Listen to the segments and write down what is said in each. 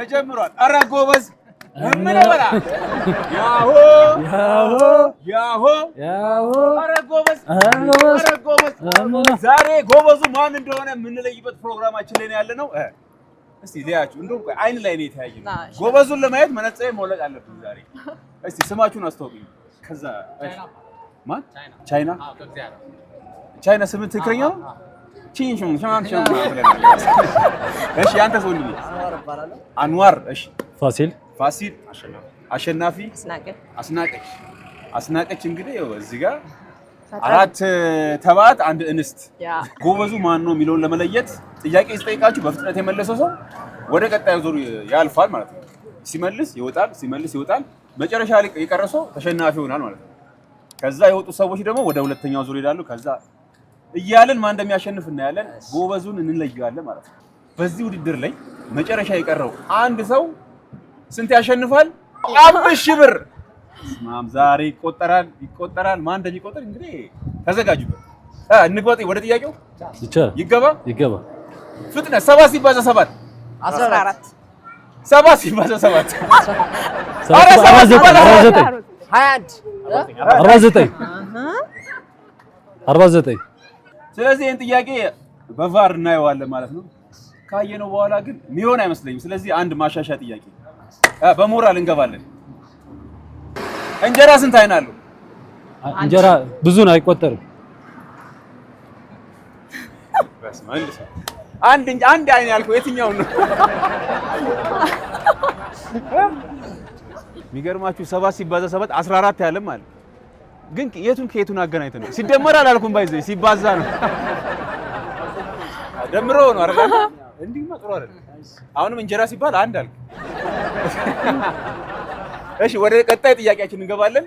ተጀምሯል። ኧረ ጎበዝ ምን በላ ያሆ ያሆ ያሆ ያሆ ኧረ ጎበዝ ኧረ ጎበዝ ዛሬ ጎበዙ ማን እንደሆነ የምንለይበት ፕሮግራማችን ላይ ያለነው እስቲ ሊያችሁ እንደው አይን ላይ ነው የተያየው ጎበዙን ለማየት መነጽሬ መውለቅ አለብኝ ዛሬ እስቲ ስማችሁን አስተዋውቁኝ ከዛ ማን ቻይና ቻይና ስም ትክክለኛ ነው ቺንሹን ሻንሻን እሺ አንተስ ወንድሜ አንዋር እሺ ፋሲል አሸናፊ አስናቀች እንግዲህ እዚህ ጋር አራት ተባት አንድ እንስት ጎበዙ ማን ነው የሚለውን ለመለየት ጥያቄ ሲጠይቃችሁ በፍጥነት የመለሰው ሰው ወደ ቀጣዩ ዙር ያልፋል ማለት ነው ሲመልስ ይወጣል መጨረሻ ላይ የቀረሰው ተሸናፊ ይሆናል ማለት ነው ከዛ የወጡ ሰዎች ደግሞ ወደ ሁለተኛው ዙር ይላሉ ከዛ እያልን ማን እንደሚያሸንፍ እናያለን ጎበዙን እንለየዋለን ማለት ነው በዚህ ውድድር ላይ መጨረሻ የቀረው አንድ ሰው ስንት ያሸንፋል 5000 ብር ማም ዛሬ ይቆጠራል ማን እንደሚቆጠር እንግዲህ ተዘጋጁበት እንግባጥ ወደ ጥያቄው ይገባ ፍጥነት 7 ሲባዛ 7 14 7 ሲባዛ 7 ኧረ 7 ሲባዛ 49 ስለዚህ ይሄን ጥያቄ በቫር እናየዋለን ማለት ነው ካየነው በኋላ ግን ሚሆን አይመስለኝም ስለዚህ አንድ ማሻሻያ ጥያቄ በሞራል እንገባለን እንጀራ ስንት አይን አለው እንጀራ ብዙ ነው አይቆጠርም በስመልስ አንድ አይን ያልከው የትኛው ነው የሚገርማችሁ 7 ሲባዛ 7 14 ያለም አለ ግን ከየቱን አገናኝተን ነው ሲደመር አላልኩም ባይዘ ሲባዛ ነው ደምሮ ነው አይደል እንዲህ ማጥሮ አይደል አሁንም እንጀራ ሲባል አንድ አልኩ እሺ ወደ ቀጣይ ጥያቄያችን እንገባለን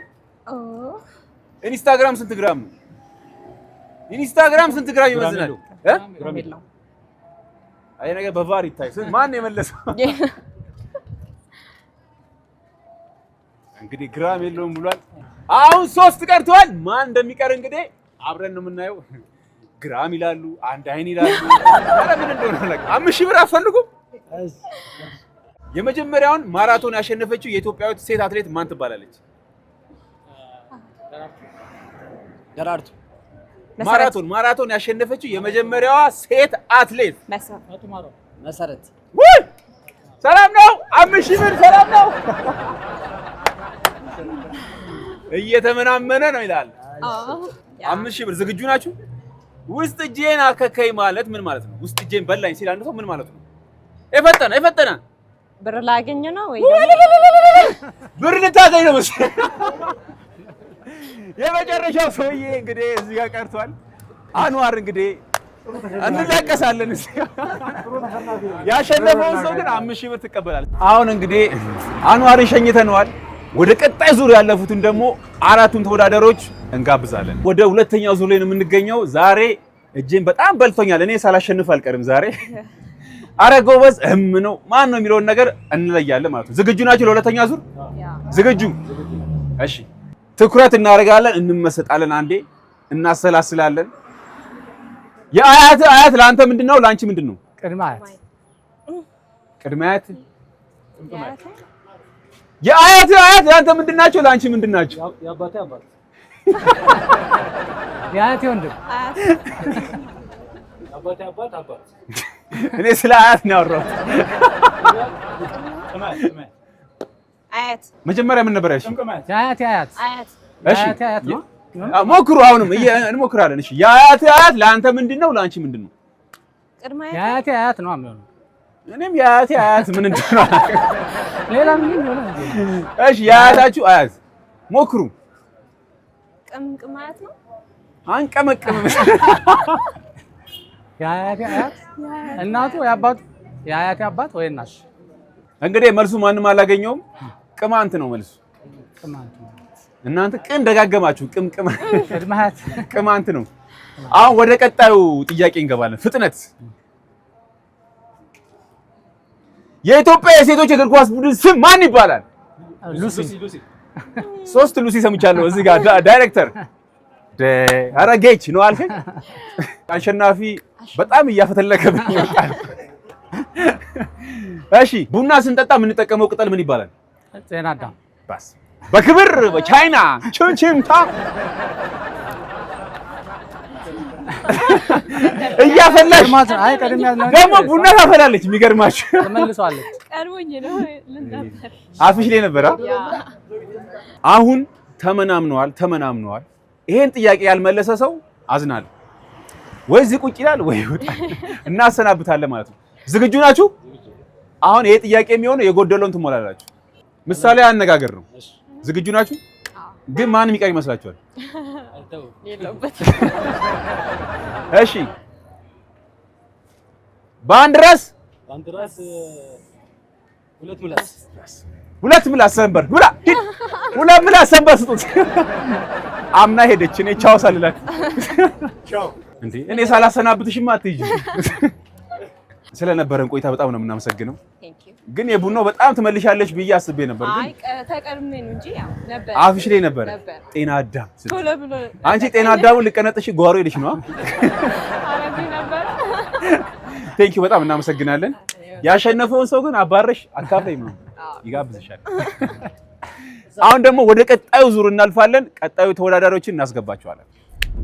ኢንስታግራም ስንት ግራም ይመዝናል አይ ነገር በቫር ይታይ ማን የመለሰው እንግዲህ ግራም የለውም ብሏል አሁን 3 ቀርቷል ማን እንደሚቀር እንግዲህ አብረን ነው የምናየው ግራም ይላሉ አንድ አይን ይላሉ አረ ምን እንደሆነ ለካ 5000 ብር አፈልጉም የመጀመሪያውን ማራቶን ያሸነፈችው የኢትዮጵያዊት ሴት አትሌት ማን ትባላለች ደራርቱ ማራቶን ያሸነፈችው የመጀመሪያዋ ሴት አትሌት መሰረት ሰላም ነው 5000 ብር ሰላም ነው እየተመናመነ ነው ይላል 5000 ብር ዝግጁ ናችሁ ውስጥ እጄን አከከይ ማለት ምን ማለት ነው ውስጥ እጄን በላኝ ሲል አንድ ሰው ምን ማለት ነው የፈጠነ ብር ላገኝ ነው ወይ ብር ልታገኝ ነው መሰለኝ የመጨረሻው ሰውዬ እንግዲህ እዚህ ጋር ቀርቷል አንዋር እንግዲህ እንላቀሳለን እዚህ ያሸነፈው ሰው ግን 5000 ብር ትቀበላለች አሁን እንግዲህ አንዋርን ሸኝተነዋል ወደ ቀጣይ ዙር ያለፉትን ደግሞ አራቱን ተወዳዳሪዎች እንጋብዛለን ወደ ሁለተኛው ዙር ላይ ነው የምንገኘው ዛሬ እጄን በጣም በልቶኛል እኔ ሳላሸንፍ አልቀርም ዛሬ አረ ጎበዝ ነው ማን ነው የሚለውን ነገር እንለያለን ማለት ነው ዝግጁ ናችሁ ለሁለተኛ ዙር ዝግጁ እሺ ትኩረት እናደርጋለን እንመሰጣለን አንዴ እናሰላስላለን የአያት ለአንተ ምንድነው ላንቺ ምንድነው ቅድመ አያት የአያት ለአንተ ምንድናቸው ላንቺ ምንድናቸው ያባቴ አባት ያያቴ ወንድም ያባቴ አባት እኔ ስለ አያት ነው ያወራሁት አያት መጀመሪያ ምን ነበር ያልሽኝ ያያቴ አያት እሺ ሞክሩ አሁንም እንሞክራለን እሺ የአያት ለአንተ ምንድነው ላንቺ ምንድነው ያያቴ አያት ነው የሚሆነው እኔም የአያቴ አያት ምን እንደሆነ ሌላ ምን ይሆናል እሺ የአያታችሁ አያት ሞክሩ ቅምቅም አያት ነው አንቀመቅም የአያቴ አያት እናቱ ያባቱ የአያቴ አባት ወይ እናሽ እንግዲህ መልሱ ማንንም አላገኘውም ቅማንት ነው መልሱ ቅማንት እናንተ ቅን ደጋገማችሁ ቅድማት ቅማንት ነው አሁን ወደ ቀጣዩ ጥያቄ እንገባለን ፍጥነት የኢትዮጵያ የሴቶች እግር ኳስ ቡድን ስም ማን ይባላል ሉሲ 3 ሉሲ ሰምቻለሁ እዚህ ጋር ዳይሬክተር አረጋች ነው አልከኝ አሸናፊ በጣም እያፈተለከብኝ ይወጣል እሺ ቡና ስንጠጣ የምንጠቀመው ቅጠል ምን ይባላል? ጤና አዳም። ባስ በክብር በቻይና ቹንቺምታ እያፈላሽ አይ ቀድም ያለው ደግሞ ቡና ታፈላለች። የሚገርማችሁ ተመልሷለች። ቀድሞኝ ነው ልንነበር አፍሽ ላይ ነበር። አሁን ተመናምነዋል። ይሄን ጥያቄ ያልመለሰ ሰው አዝናለሁ። ወይ እዚህ ቁጭ ይላል ወይ ይወጣል። እናሰናብታለን ማለት ነው። ዝግጁ ናችሁ? አሁን ይሄ ጥያቄ የሚሆነው የጎደለውን ትሞላላችሁ። ምሳሌ አነጋገር ነው። ዝግጁ ናችሁ? ግን ማን የሚቀር ይመስላችኋል? እሺ በአንድ ራስ ሁለት ምላስ ሰንበር ብላ ሁለት ምላስ ሰንበር ስጡት። አምና ሄደች። እኔ ቻው ሳልላት እንዴ እኔ ሳላሰናብትሽማ አትይጂ። ስለነበረን ቆይታ በጣም ነው የምናመሰግነው። ግን የቡናው በጣም ትመልሻለሽ ብዬ አስቤ ነበር። ግን አይ ተቀድሜ ነው እንጂ ያው ነበር አፍሽ ላይ ነበር። ጤና አዳም ቶሎ ብሎ አንቺ ጤና አዳሙን ልቀነጥሽ ጓሮ ሄደሽ ነው። አረግ ነበር። ቴንኪ በጣም እናመሰግናለን። ያሸነፈውን ሰው ግን አባረሽ አካፍለኝ ነው ይጋብዝሻል። አሁን ደግሞ ወደ ቀጣዩ ዙር እናልፋለን። ቀጣዩ ተወዳዳሪዎችን እናስገባቸዋለን።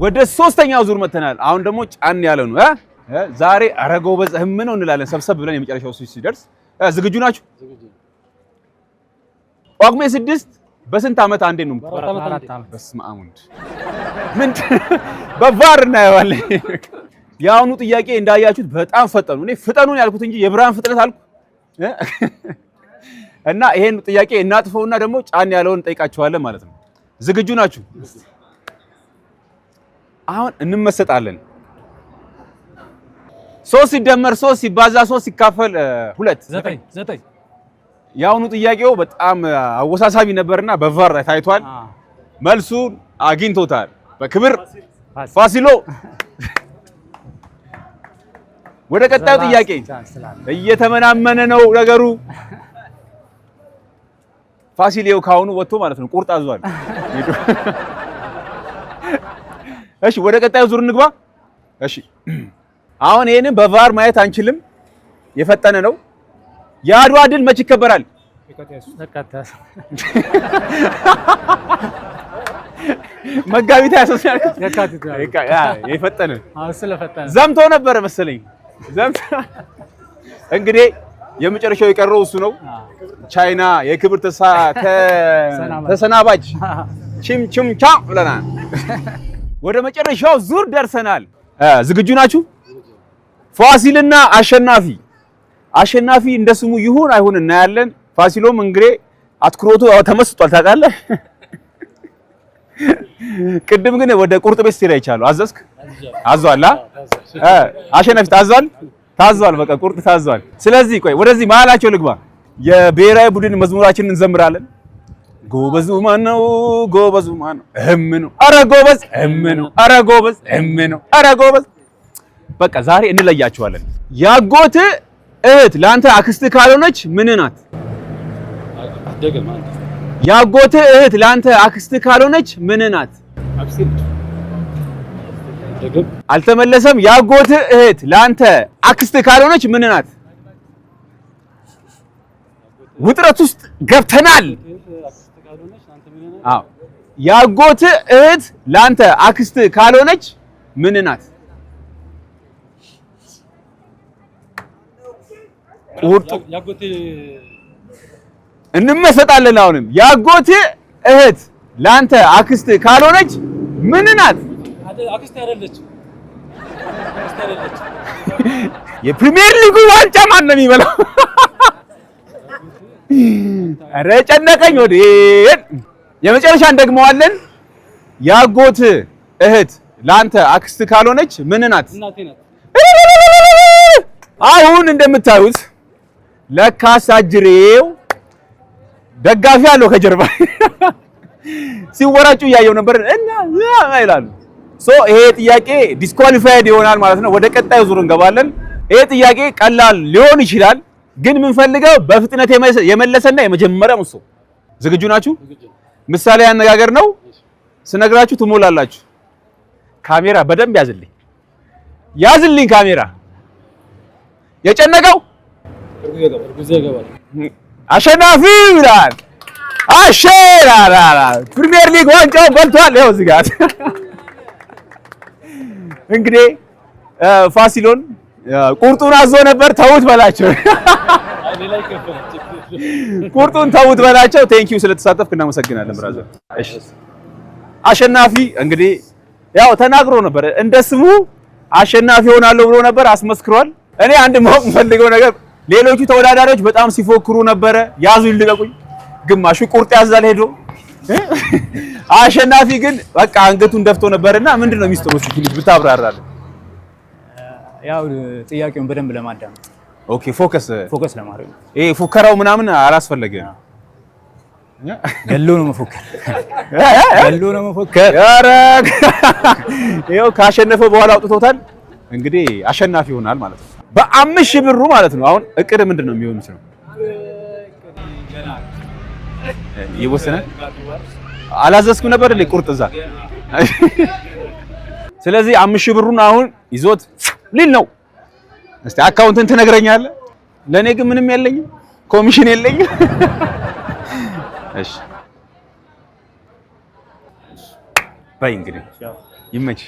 ወደ ሶስተኛው ዙር መተናል። አሁን ደግሞ ጫን ያለ ነው ዛሬ አረገው በዘህም ነው እንላለን። ሰብሰብ ብለን የመጨረሻው ሲደርስ ዝግጁ ናችሁ? ጳጉሜ 6 በስንት ዓመት አንዴ ነው? በስመ አብ ወልድ ምን በቫር እናየዋለን። የአሁኑ ጥያቄ እንዳያችሁት በጣም ፈጠኑ። እኔ ፍጠኑን ያልኩት እንጂ የብርሃን ፍጥነት አልኩ እና ይሄን ጥያቄ እናጥፈውና ደግሞ ጫን ያለውን እንጠይቃችኋለን ማለት ነው። ዝግጁ ናችሁ? አሁን እንመሰጣለን። 3 ሲደመር 3 ሲባዛ 3 ሲካፈል 2 9 የአሁኑ ጥያቄው በጣም አወሳሳቢ ነበርና በቫር ታይቷል። መልሱን አግኝቶታል። በክብር ፋሲሎ። ወደ ቀጣዩ ጥያቄ እየተመናመነ ነው ነገሩ። ፋሲሌው ካሁኑ ወጥቶ ማለት ነው ቁርጥ አዟል። እሺ ወደ ቀጣዩ ዙር እንግባ። እሺ አሁን ይሄንን በቫር ማየት አንችልም፣ የፈጠነ ነው። የአድዋ ድል መች ይከበራል? መጋቢት 23 የፈጠነ ዘምቶ ነበረ መሰለኝ። እንግዲህ የመጨረሻው የቀረው እሱ ነው። ቻይና የክብር ተሰናባች ቺምቺምቻ ብለናል። ወደ መጨረሻው ዙር ደርሰናል። ዝግጁ ናችሁ? ፋሲልና አሸናፊ እንደ ስሙ ይሁን አይሁን እናያለን። ፋሲሎም እንግዲህ አትኩሮቱ ተመስጧል ታውቃለህ። ቅድም ግን ወደ ቁርጥ ቤት ስትሄድ አይቻለሁ። አዘዝክ? አዟል። አሸናፊ ታዟል። በቃ ቁርጥ ታዟል። ስለዚህ ቆይ ወደዚህ መሀላቸው ልግባ። የብሔራዊ ቡድን መዝሙራችንን እንዘምራለን። ጎበዙ ማን ነው? እህም ነው። ኧረ ጎበዝ እህም ነው። ኧረ ጎበዝ እህም ነው። ኧረ ጎበዝ። በቃ ዛሬ እንለያቸዋለን። ያጎት እህት ለአንተ አክስት ካልሆነች ምን ናት? ያጎት እህት ለአንተ አክስት ካልሆነች ምን ናት? አልተመለሰም። ያጎት እህት ለአንተ አክስት ካልሆነች ምን ናት? ውጥረት ውስጥ ገብተናል። አዎ ያጎት እህት ለአንተ አክስት ካልሆነች ምን ናት? ቁርጥ እንመሰጣለን። አሁንም ያጎት እህት ለአንተ አክስት ካልሆነች ምን ናት? አክስት አይደለች። የፕሪሚየር ሊጉ ዋንጫ ማን ነው የሚበላው? ኧረ ጨነቀኝ ወዴ። የመጨረሻ እንደግመዋለን። ያጎት እህት ለአንተ አክስት ካልሆነች ምን ናት? አሁን እንደምታዩት ለካስ አጅሬው ደጋፊ አለው ከጀርባ ሲወራጩ እያየው ነበር እና ይላሉ። ይሄ ጥያቄ ዲስኳሊፋይድ ይሆናል ማለት ነው። ወደ ቀጣዩ ዙር እንገባለን። ይሄ ጥያቄ ቀላል ሊሆን ይችላል፣ ግን የምንፈልገው በፍጥነት የመለሰና የመጀመሪያው እሱ። ዝግጁ ናችሁ? ምሳሌ አነጋገር ነው። ስነግራችሁ ትሞላላችሁ። ካሜራ በደንብ ያዝልኝ ካሜራ። የጨነቀው አሸናፊ ይላል። አሸራራራ ፕሪሚየር ሊግ ዋንጫው በልቷል። ይኸው እዚህ ጋር እንግዲህ ፋሲሎን ቁርጡን አዞ ነበር። ተውት በላቸው፣ ቁርጡን ተውት በላቸው። ቴንኪው ስለተሳተፍክ እናመሰግናለን ብራዘር። እሺ አሸናፊ እንግዲህ ያው ተናግሮ ነበር፣ እንደ ስሙ አሸናፊ ሆናለሁ ብሎ ነበር፣ አስመስክሯል። እኔ አንድ ማወቅ የምፈልገው ነገር ሌሎቹ ተወዳዳሪዎች በጣም ሲፎክሩ ነበረ፣ ያዙ ይልቀቁኝ፣ ግማሹ ቁርጥ ያዛል ሄዶ። አሸናፊ ግን በቃ አንገቱን ደፍቶ ነበርና ምንድነው ሚስጥሩ? እስኪ ትንሽ ብታብራራለን። ያው ጥያቄውን በደንብ ለማዳመጥ ኦኬ፣ ፎከስ ለማድረግ ይሄ ፉከራው ምናምን አላስፈለገም። ገሎ ነው መፎከር፣ ገሎ ነው መፎከር። ኧረ ይኸው ካሸነፈ በኋላ አውጥቶታል። እንግዲህ አሸናፊ ይሆናል ማለት ነው በ5000 ብሩ ማለት ነው። አሁን እቅድ ምንድነው የሚሆን ነው? ይወሰነ አላዘዝኩም ነበር እንዴ ቁርጥ እዛ። ስለዚህ 5000 ብሩን አሁን ይዞት ሊል ነው። እስቲ አካውንትን ትነግረኛለህ? ለኔ ግን ምንም የለኝም፣ ኮሚሽን የለኝም። እሺ በይ እንግዲህ ይመች።